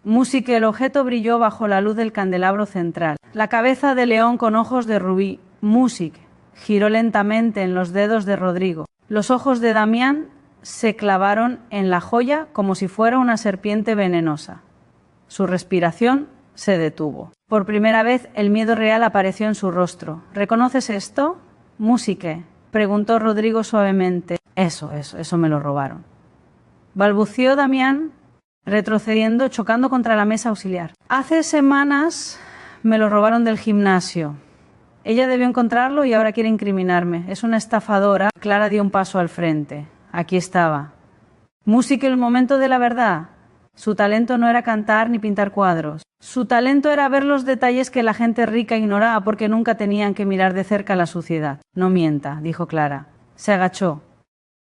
A: Musi, que el objeto brilló bajo la luz del candelabro central. La cabeza de león con ojos de rubí. Music giró lentamente en los dedos de Rodrigo. Los ojos de Damián se clavaron en la joya como si fuera una serpiente venenosa. Su respiración se detuvo. Por primera vez el miedo real apareció en su rostro. ¿Reconoces esto? Musique, preguntó Rodrigo suavemente. Eso me lo robaron. Balbuceó Damián, retrocediendo, chocando contra la mesa auxiliar. Hace semanas me lo robaron del gimnasio. Ella debió encontrarlo y ahora quiere incriminarme. Es una estafadora. Clara dio un paso al frente. Aquí estaba. Música, el momento de la verdad. Su talento no era cantar ni pintar cuadros. Su talento era ver los detalles que la gente rica ignoraba porque nunca tenían que mirar de cerca la suciedad. No mienta, dijo Clara. Se agachó.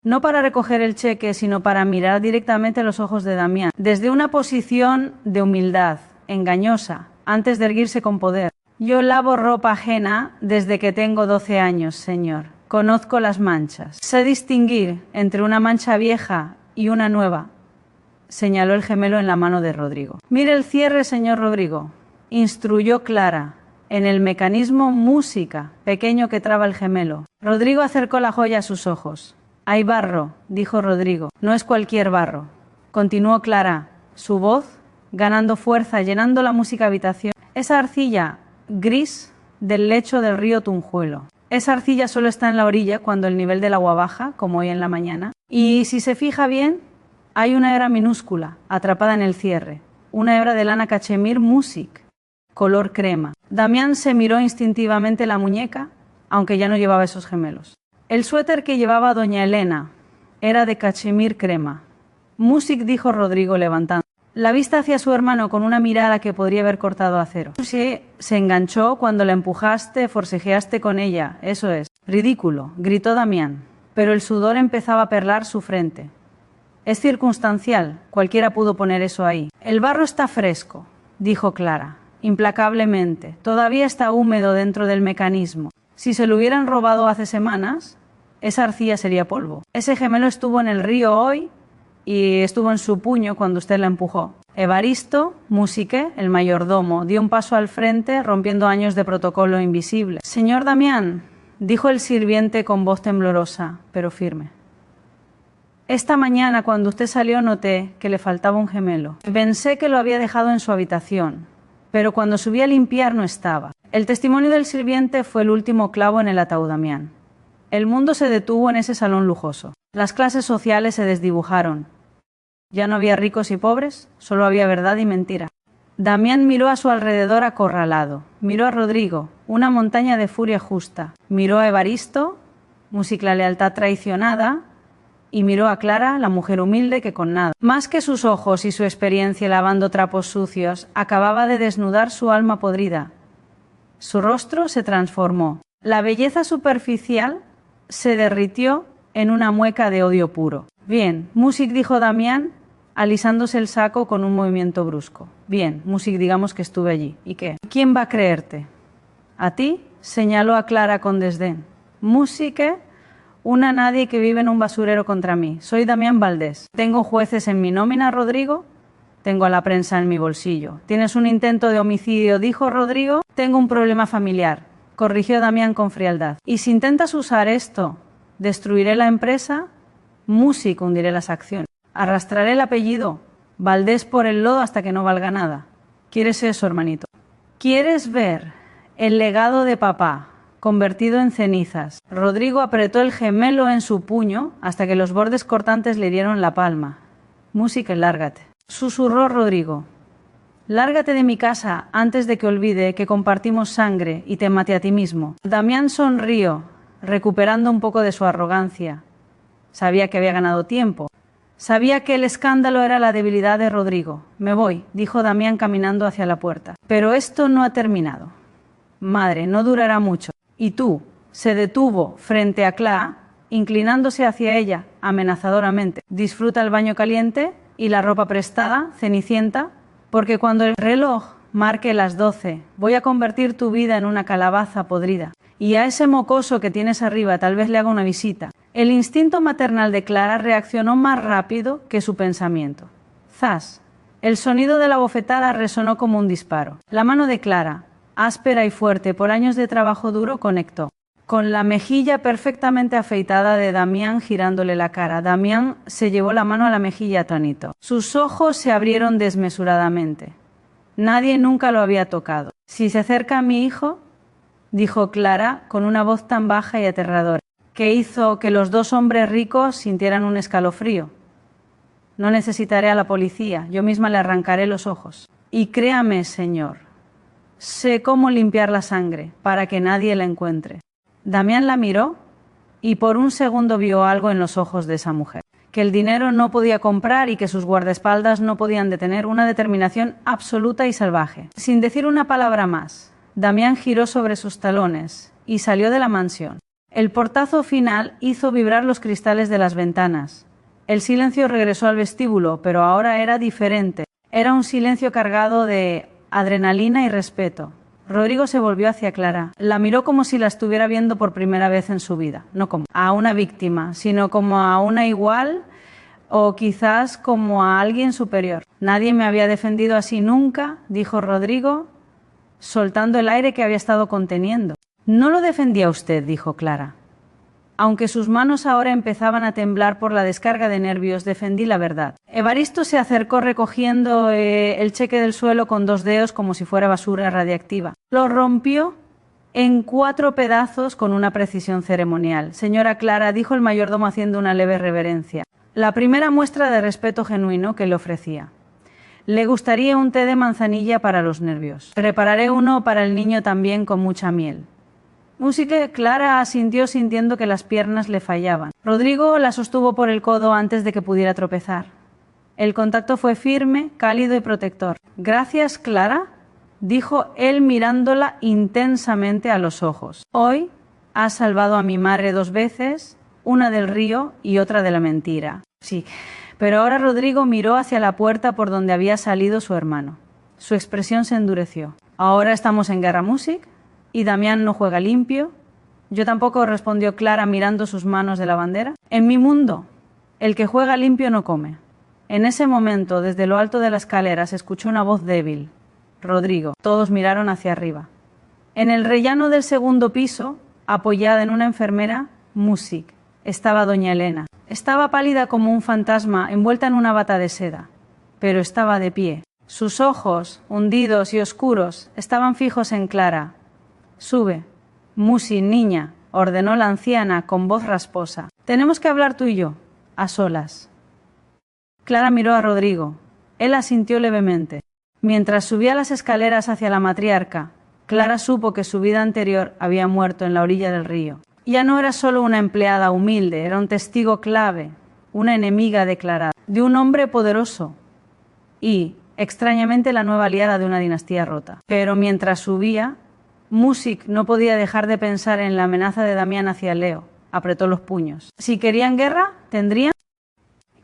A: No para recoger el cheque, sino para mirar directamente a los ojos de Damián. Desde una posición de humildad, engañosa, antes de erguirse con poder. Yo lavo ropa ajena desde que tengo 12 años, señor. Conozco las manchas. Sé distinguir entre una mancha vieja y una nueva, señaló el gemelo en la mano de Rodrigo. Mire el cierre, señor Rodrigo, instruyó Clara, en el mecanismo música, pequeño que traba el gemelo. Rodrigo acercó la joya a sus ojos. Hay barro, dijo Rodrigo. No es cualquier barro. Continuó Clara, su voz ganando fuerza, llenando la música habitación. Esa arcilla gris del lecho del río Tunjuelo. Esa arcilla solo está en la orilla cuando el nivel del agua baja, como hoy en la mañana. Y si se fija bien, hay una hebra minúscula atrapada en el cierre. Una hebra de lana cachemir music, color crema. Damián se miró instintivamente la muñeca, aunque ya no llevaba esos gemelos. El suéter que llevaba doña Elena era de cachemir crema. Music, dijo Rodrigo levantando la vista hacia su hermano con una mirada que podría haber cortado acero. Sí, se enganchó cuando la empujaste, forcejeaste con ella, eso es. Ridículo, gritó Damián, pero el sudor empezaba a perlar su frente. Es circunstancial, cualquiera pudo poner eso ahí. El barro está fresco, dijo Clara, implacablemente. Todavía está húmedo dentro del mecanismo. Si se lo hubieran robado hace semanas, esa arcilla sería polvo. Ese gemelo estuvo en el río hoy y estuvo en su puño cuando usted la empujó. Evaristo, Musique, el mayordomo, dio un paso al frente, rompiendo años de protocolo invisible. Señor Damián, dijo el sirviente con voz temblorosa, pero firme. Esta mañana, cuando usted salió, noté que le faltaba un gemelo. Pensé que lo había dejado en su habitación, pero cuando subí a limpiar no estaba. El testimonio del sirviente fue el último clavo en el ataúd, Damián. El mundo se detuvo en ese salón lujoso. Las clases sociales se desdibujaron. Ya no había ricos y pobres, solo había verdad y mentira. Damián miró a su alrededor acorralado. Miró a Rodrigo, una montaña de furia justa. Miró a Evaristo, música la lealtad traicionada, y miró a Clara, la mujer humilde que con nada. Más que sus ojos y su experiencia lavando trapos sucios, acababa de desnudar su alma podrida. Su rostro se transformó. La belleza superficial se derritió en una mueca de odio puro. Bien, Music, dijo Damián, alisándose el saco con un movimiento brusco. Bien, Music, digamos que estuve allí. ¿Y qué? ¿Quién va a creerte? ¿A ti? Señaló a Clara con desdén. Music, una nadie que vive en un basurero contra mí. Soy Damián Valdés. ¿Tengo jueces en mi nómina, Rodrigo? Tengo a la prensa en mi bolsillo. ¿Tienes un intento de homicidio?, dijo Rodrigo. Tengo un problema familiar, corrigió Damián con frialdad. Y si intentas usar esto, destruiré la empresa, Music, hundiré las acciones. Arrastraré el apellido Valdés por el lodo hasta que no valga nada. ¿Quieres eso, hermanito? ¿Quieres ver el legado de papá convertido en cenizas? Rodrigo apretó el gemelo en su puño hasta que los bordes cortantes le dieron la palma. Music, lárgate. Susurró Rodrigo. Lárgate de mi casa antes de que olvide que compartimos sangre y te mate a ti mismo. Damián sonrió, recuperando un poco de su arrogancia. Sabía que había ganado tiempo. Sabía que el escándalo era la debilidad de Rodrigo. Me voy, dijo Damián caminando hacia la puerta. Pero esto no ha terminado. Madre, no durará mucho. Y tú, se detuvo frente a Clara, inclinándose hacia ella amenazadoramente. Disfruta el baño caliente y la ropa prestada, Cenicienta, porque cuando el reloj marque las 12, voy a convertir tu vida en una calabaza podrida. Y a ese mocoso que tienes arriba tal vez le haga una visita. El instinto maternal de Clara reaccionó más rápido que su pensamiento. ¡Zas! El sonido de la bofetada resonó como un disparo. La mano de Clara, áspera y fuerte por años de trabajo duro, conectó con la mejilla perfectamente afeitada de Damián, girándole la cara. Damián se llevó la mano a la mejilla atónito. Sus ojos se abrieron desmesuradamente. Nadie nunca lo había tocado. Si se acerca a mi hijo, dijo Clara con una voz tan baja y aterradora, que hizo que los dos hombres ricos sintieran un escalofrío. No necesitaré a la policía, yo misma le arrancaré los ojos. Y créame, señor, sé cómo limpiar la sangre para que nadie la encuentre. Damián la miró y por un segundo vio algo en los ojos de esa mujer, que el dinero no podía comprar y que sus guardaespaldas no podían detener una determinación absoluta y salvaje. Sin decir una palabra más, Damián giró sobre sus talones y salió de la mansión. El portazo final hizo vibrar los cristales de las ventanas. El silencio regresó al vestíbulo, pero ahora era diferente. Era un silencio cargado de adrenalina y respeto. Rodrigo se volvió hacia Clara. La miró como si la estuviera viendo por primera vez en su vida, no como a una víctima, sino como a una igual o quizás como a alguien superior. Nadie me había defendido así nunca, dijo Rodrigo, soltando el aire que había estado conteniendo. No lo defendía usted, dijo Clara. Aunque sus manos ahora empezaban a temblar por la descarga de nervios, defendí la verdad. Evaristo se acercó recogiendo el cheque del suelo con 2 dedos como si fuera basura radiactiva. Lo rompió en 4 pedazos con una precisión ceremonial. Señora Clara, dijo el mayordomo haciendo una leve reverencia. La primera muestra de respeto genuino que le ofrecía. Le gustaría un té de manzanilla para los nervios. Prepararé uno para el niño también con mucha miel. Music, Clara asintió sintiendo que las piernas le fallaban. Rodrigo la sostuvo por el codo antes de que pudiera tropezar. El contacto fue firme, cálido y protector. Gracias, Clara, dijo él mirándola intensamente a los ojos. Hoy has salvado a mi madre 2 veces, una del río y otra de la mentira. Sí, pero ahora Rodrigo miró hacia la puerta por donde había salido su hermano. Su expresión se endureció. Ahora estamos en guerra, Music. ¿Y Damián no juega limpio? Yo tampoco, respondió Clara mirando sus manos de lavandera. En mi mundo, el que juega limpio no come. En ese momento, desde lo alto de la escalera, se escuchó una voz débil. Rodrigo. Todos miraron hacia arriba. En el rellano del 2.º piso, apoyada en una enfermera, Music, estaba doña Elena. Estaba pálida como un fantasma, envuelta en una bata de seda, pero estaba de pie. Sus ojos, hundidos y oscuros, estaban fijos en Clara. Sube. Musi, niña, ordenó la anciana con voz rasposa. Tenemos que hablar tú y yo, a solas. Clara miró a Rodrigo. Él asintió levemente. Mientras subía las escaleras hacia la matriarca, Clara supo que su vida anterior había muerto en la orilla del río. Ya no era solo una empleada humilde, era un testigo clave, una enemiga declarada, de un hombre poderoso y, extrañamente, la nueva aliada de una dinastía rota. Pero mientras subía, Music no podía dejar de pensar en la amenaza de Damián hacia Leo. Apretó los puños. Si querían guerra, tendrían.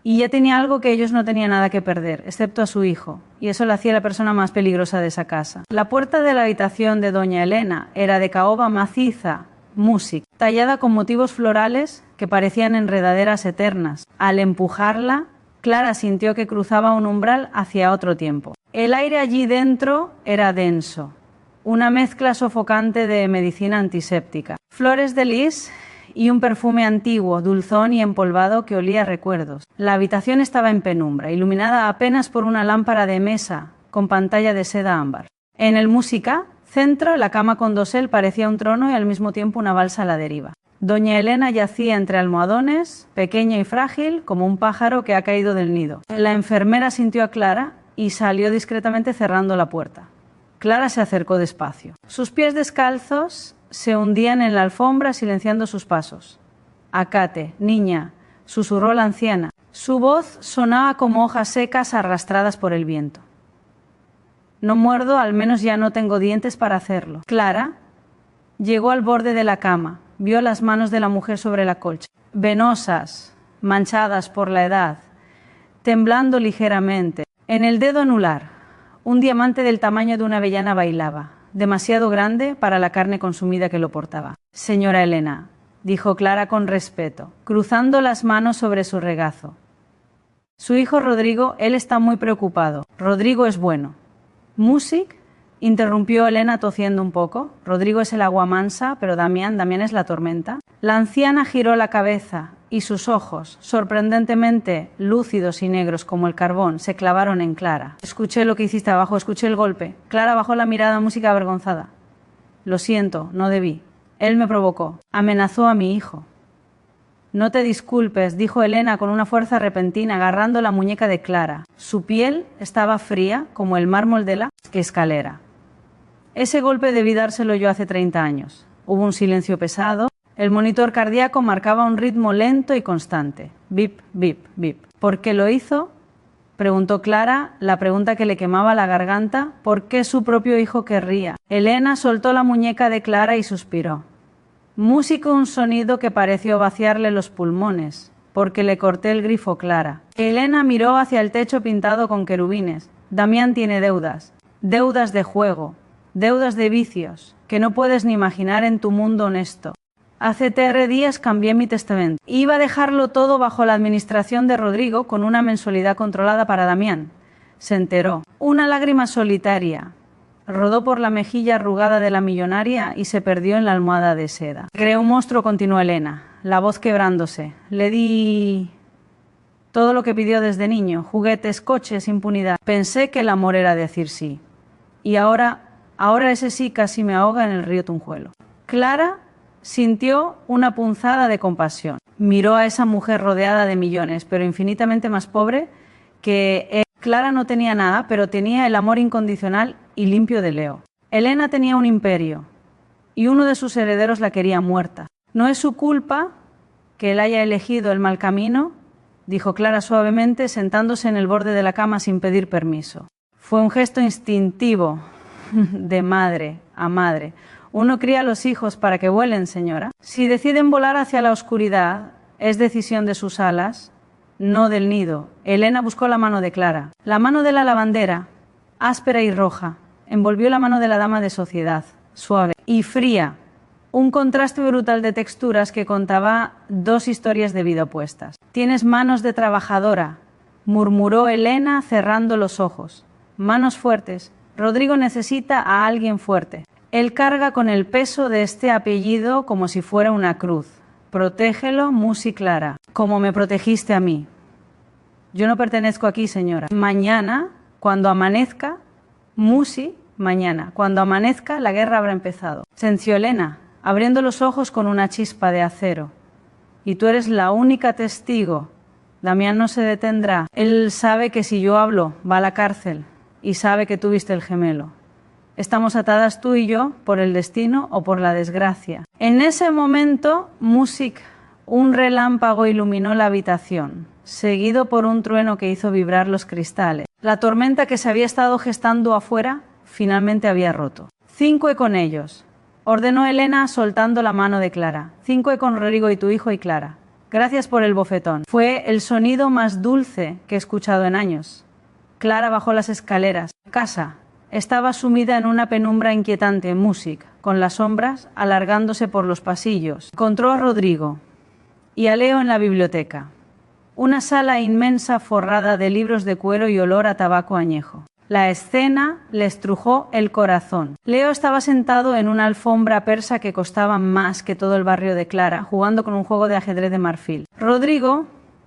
A: Y ya tenía algo que ellos no tenían nada que perder, excepto a su hijo, y eso la hacía la persona más peligrosa de esa casa. La puerta de la habitación de doña Elena era de caoba maciza, música, tallada con motivos florales que parecían enredaderas eternas. Al empujarla, Clara sintió que cruzaba un umbral hacia otro tiempo. El aire allí dentro era denso, una mezcla sofocante de medicina antiséptica, flores de lis y un perfume antiguo, dulzón y empolvado que olía a recuerdos. La habitación estaba en penumbra, iluminada apenas por una lámpara de mesa con pantalla de seda ámbar. En el música centro, la cama con dosel parecía un trono y al mismo tiempo una balsa a la deriva. Doña Elena yacía entre almohadones, pequeña y frágil, como un pájaro que ha caído del nido. La enfermera sintió a Clara y salió discretamente cerrando la puerta. Clara se acercó despacio. Sus pies descalzos se hundían en la alfombra silenciando sus pasos. «Acate, niña», susurró la anciana. Su voz sonaba como hojas secas arrastradas por el viento. «No muerdo, al menos ya no tengo dientes para hacerlo». Clara llegó al borde de la cama, vio las manos de la mujer sobre la colcha, venosas, manchadas por la edad, temblando ligeramente. En el dedo anular, un diamante del tamaño de una avellana bailaba, demasiado grande para la carne consumida que lo portaba. «Señora Elena», dijo Clara con respeto, cruzando las manos sobre su regazo. «Su hijo Rodrigo, él está muy preocupado. Rodrigo es bueno». «¿Music?», interrumpió Elena tosiendo un poco. «Rodrigo es el agua mansa, pero Damián es la tormenta». La anciana giró la cabeza y sus ojos, sorprendentemente lúcidos y negros como el carbón, se clavaron en Clara. «Escuché lo que hiciste abajo, escuché el golpe». Clara bajó la mirada a Música avergonzada. «Lo siento, no debí. Él me provocó. Amenazó a mi hijo». «No te disculpes», dijo Elena con una fuerza repentina, agarrando la muñeca de Clara. Su piel estaba fría como el mármol de la escalera. «Ese golpe debí dárselo yo hace 30 años». Hubo un silencio pesado. El monitor cardíaco marcaba un ritmo lento y constante. Bip, bip, bip. «¿Por qué lo hizo?», preguntó Clara, la pregunta que le quemaba la garganta. ¿Por qué su propio hijo querría? Elena soltó la muñeca de Clara y suspiró. «Músico», un sonido que pareció vaciarle los pulmones, porque le corté el grifo. Clara. Elena miró hacia el techo pintado con querubines. «Damián tiene deudas. Deudas de juego. Deudas de vicios, que no puedes ni imaginar en tu mundo honesto. Hace 3 días cambié mi testamento. Iba a dejarlo todo bajo la administración de Rodrigo con una mensualidad controlada para Damián». Se enteró. Una lágrima solitaria rodó por la mejilla arrugada de la millonaria y se perdió en la almohada de seda. «Creó un monstruo», continuó Elena, la voz quebrándose. «Le di todo lo que pidió desde niño, juguetes, coches, impunidad. Pensé que el amor era decir sí. Y ahora ese sí casi me ahoga en el río Tunjuelo». Clara sintió una punzada de compasión. Miró a esa mujer rodeada de millones, pero infinitamente más pobre que él. Clara no tenía nada, pero tenía el amor incondicional y limpio de Leo. Elena tenía un imperio, y uno de sus herederos la quería muerta. «No es su culpa que él haya elegido el mal camino», dijo Clara suavemente, sentándose en el borde de la cama sin pedir permiso. Fue un gesto instintivo de madre a madre. «Uno cría a los hijos para que vuelen, señora. Si deciden volar hacia la oscuridad, es decisión de sus alas, no del nido». Elena buscó la mano de Clara. La mano de la lavandera, áspera y roja, envolvió la mano de la dama de sociedad, suave y fría. Un contraste brutal de texturas que contaba 2 historias de vida opuestas. «Tienes manos de trabajadora», murmuró Elena cerrando los ojos. «Manos fuertes. Rodrigo necesita a alguien fuerte. Él carga con el peso de este apellido como si fuera una cruz. Protégelo, Musi Clara, como me protegiste a mí. Yo no pertenezco aquí, señora. Mañana, cuando amanezca, Musi, mañana, cuando amanezca, la guerra habrá empezado». Senció Elena, abriendo los ojos con una chispa de acero. «Y tú eres la única testigo. Damián no se detendrá. Él sabe que si yo hablo, va a la cárcel. Y sabe que tú viste el gemelo. Estamos atadas tú y yo por el destino o por la desgracia». En ese momento, un relámpago iluminó la habitación, seguido por un trueno que hizo vibrar los cristales. La tormenta que se había estado gestando afuera finalmente había roto. «Cinque con ellos», ordenó Elena soltando la mano de Clara. «Cinque con Rodrigo y tu hijo y Clara. Gracias por el bofetón. Fue el sonido más dulce que he escuchado en años. Clara bajó las escaleras. Casa estaba sumida en una penumbra inquietante, música, con las sombras alargándose por los pasillos. Encontró a Rodrigo y a Leo en la biblioteca. Una sala inmensa forrada de libros de cuero y olor a tabaco añejo. La escena le estrujó el corazón. Leo estaba sentado en una alfombra persa que costaba más que todo el barrio de Clara, jugando con un juego de ajedrez de marfil. Rodrigo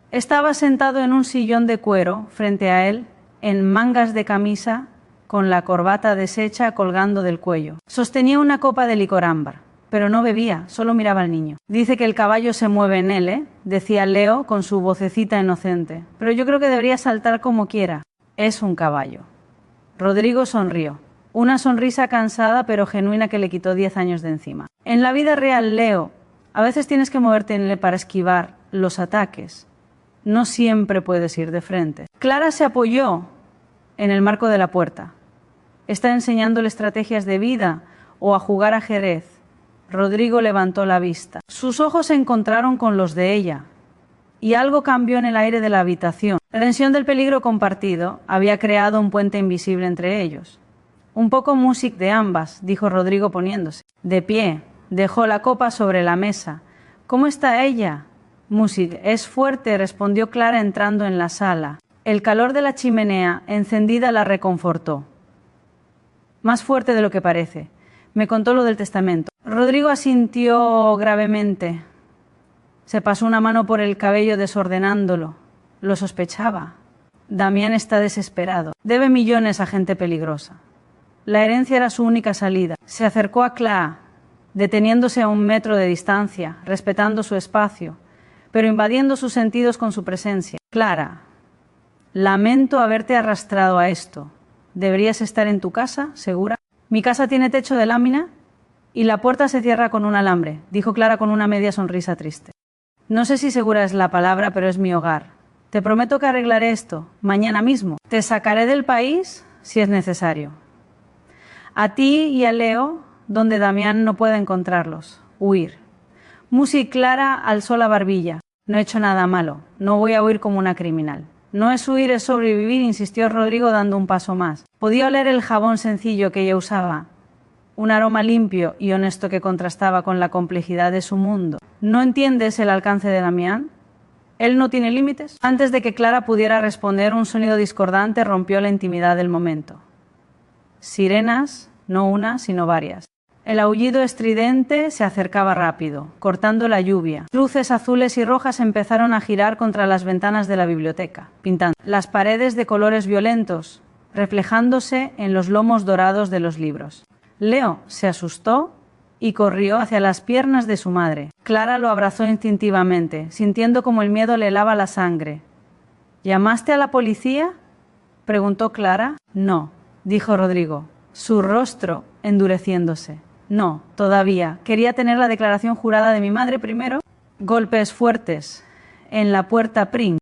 A: estaba sentado en un sillón de cuero frente a él, en mangas de camisa, con la corbata deshecha colgando del cuello. Sostenía una copa de licor ámbar, pero no bebía, solo miraba al niño. Dice que el caballo se mueve en él, ¿eh?, decía Leo con su vocecita inocente. Pero yo creo que debería saltar como quiera. Es un caballo. Rodrigo sonrió. Una sonrisa cansada pero genuina que le quitó 10 años de encima. En la vida real, Leo, a veces tienes que moverte en él para esquivar los ataques. No siempre puedes ir de frente. Clara se apoyó en el marco de la puerta. Está enseñándole estrategias de vida o a jugar ajedrez. Rodrigo levantó la vista. Sus ojos se encontraron con los de ella. Y algo cambió en el aire de la habitación. La tensión del peligro compartido había creado un puente invisible entre ellos. Un poco music de ambas, dijo Rodrigo poniéndose. De pie, dejó la copa sobre la mesa. ¿Cómo está ella? Music, es fuerte, respondió Clara entrando en la sala. El calor de la chimenea encendida la reconfortó. Más fuerte de lo que parece. Me contó lo del testamento. Rodrigo asintió gravemente. Se pasó una mano por el cabello desordenándolo. Lo sospechaba. Damián está desesperado. Debe millones a gente peligrosa. La herencia era su única salida. Se acercó a Clara, deteniéndose a 1 metro de distancia, respetando su espacio, pero invadiendo sus sentidos con su presencia. Clara, lamento haberte arrastrado a esto. ¿Deberías estar en tu casa, segura? Mi casa tiene techo de lámina y la puerta se cierra con un alambre, dijo Clara con una media sonrisa triste. No sé si segura es la palabra, pero es mi hogar. Te prometo que arreglaré esto, mañana mismo. Te sacaré del país si es necesario. A ti y a Leo, donde Damián no pueda encontrarlos. Huir. Musi Clara alzó la barbilla. No he hecho nada malo. No voy a huir como una criminal. No es huir, es sobrevivir, insistió Rodrigo dando un paso más. Podía oler el jabón sencillo que ella usaba. Un aroma limpio y honesto que contrastaba con la complejidad de su mundo. ¿No entiendes el alcance de Damián? ¿Él no tiene límites? Antes de que Clara pudiera responder, un sonido discordante rompió la intimidad del momento. Sirenas, no una, sino varias. El aullido estridente se acercaba rápido, cortando la lluvia. Luces azules y rojas empezaron a girar contra las ventanas de la biblioteca, pintando las paredes de colores violentos, reflejándose en los lomos dorados de los libros. Leo se asustó y corrió hacia las piernas de su madre. Clara lo abrazó instintivamente, sintiendo como el miedo le helaba la sangre. ¿Llamaste a la policía?, preguntó Clara. No, dijo Rodrigo, su rostro endureciéndose. No, todavía. Quería tener la declaración jurada de mi madre primero. Golpes fuertes en la puerta prim.